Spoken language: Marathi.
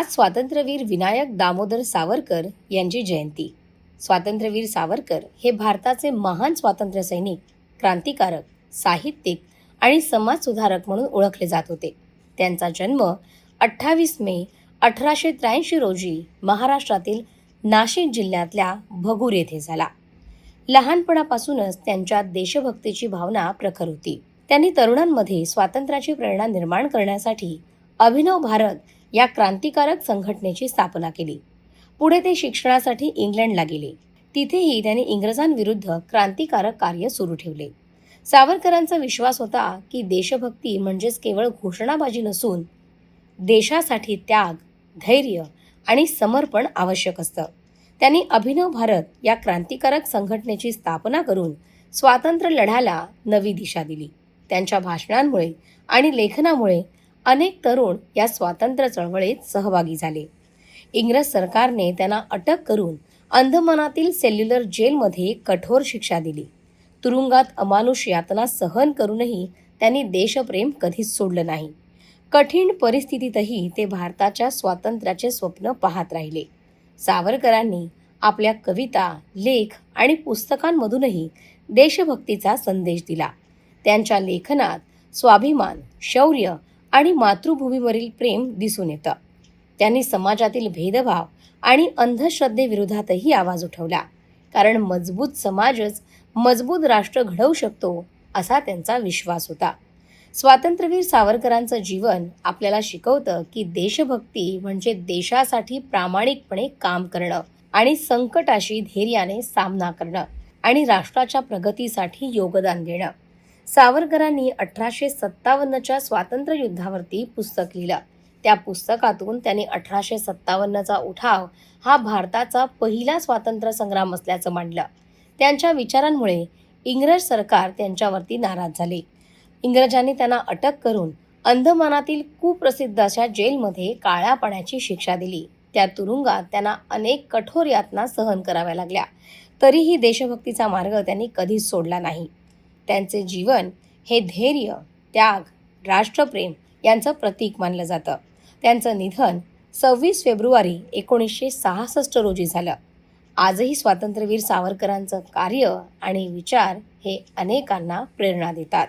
आज स्वातंत्र्यवीर विनायक दामोदर सावरकर यांची जयंती। स्वातंत्र्यवीर सावरकर हे भारताचे महान स्वातंत्र्य सैनिक, क्रांतिकारक, साहित्यिक आणि समाजसुधारक म्हणून ओळखले जात होते। त्यांचा जन्म 28 मे 1883 रोजी महाराष्ट्रातील नाशिक जिल्ह्यातल्या भगूर येथे झाला। लहानपणापासूनच त्यांच्यात देशभक्तीची भावना प्रखर होती। त्यांनी तरुणांमध्ये स्वातंत्र्याची प्रेरणा निर्माण करण्यासाठी अभिनव भारत या क्रांतिकारक संघटनेची स्थापना केली। पुढे ते शिक्षणासाठी इंग्लंडला गेले। तिथेही त्यांनी इंग्रजांविरुद्ध क्रांतिकारक कार्य सुरू ठेवले। सावरकरांचा विश्वास होता की देशभक्ती म्हणजेच केवळ घोषणाबाजी नसून देशासाठी त्याग, धैर्य आणि समर्पण आवश्यक असतं। त्यांनी अभिनव भारत या क्रांतिकारक संघटनेची स्थापना करून स्वातंत्र्य लढ्याला नवी दिशा दिली। त्यांच्या भाषणांमुळे आणि लेखनामुळे अनेक तरुण या स्वातंत्र्य चळवळीत सहभागी झाले। इंग्रज सरकारने त्यांना अटक करून अंदमानातील सेल्युलर जेलमध्ये कठोर शिक्षा दिली। तुरुंगात अमानुष यातना सहन करूनही त्यांनी देशप्रेम कधीच सोडलं नाही। कठीण परिस्थितीतही ते भारताच्या स्वातंत्र्याचे स्वप्न पाहत राहिले। सावरकरांनी आपल्या कविता, लेख आणि पुस्तकांमधूनही देशभक्तीचा संदेश दिला। त्यांच्या लेखनात स्वाभिमान, शौर्य आणि मातृभूमीवरील प्रेम दिसून येतं। त्यांनी समाजातील भेदभाव आणि अंधश्रद्धेविरोधातही आवाज उठवला, कारण मजबूत समाजच मजबूत राष्ट्र घडवू शकतो असा त्यांचा विश्वास होता। स्वातंत्र्यवीर सावरकरांचं जीवन आपल्याला शिकवतं की देशभक्ती म्हणजे देशासाठी प्रामाणिकपणे काम करणं आणि संकटाशी धैर्याने सामना करणं आणि राष्ट्राच्या प्रगतीसाठी योगदान देणं। सावरकरांनी 1857च्या स्वातंत्र्य युद्धावरती पुस्तक लिहिलं। त्या पुस्तकातून त्यांनी 1857चा उठाव हा भारताचा पहिला स्वातंत्र्य संग्राम असल्याचं मांडलं। त्यांच्या विचारांमुळे इंग्रज सरकार त्यांच्यावरती नाराज झाले। इंग्रजांनी त्यांना अटक करून अंदमानातील कुप्रसिद्ध अशा जेलमध्ये काळ्या पाण्याची शिक्षा दिली। त्या तुरुंगात त्यांना अनेक कठोर यातना सहन कराव्या लागल्या, तरीही देशभक्तीचा मार्ग त्यांनी कधीच सोडला नाही। त्यांचे जीवन हे धैर्य, त्याग, राष्ट्रप्रेम यांचं प्रतीक मानलं जातं। त्यांचं निधन 26 फेब्रुवारी 1966 रोजी झालं। आजही स्वातंत्र्यवीर सावरकरांचं कार्य आणि विचार हे अनेकांना प्रेरणा देतात।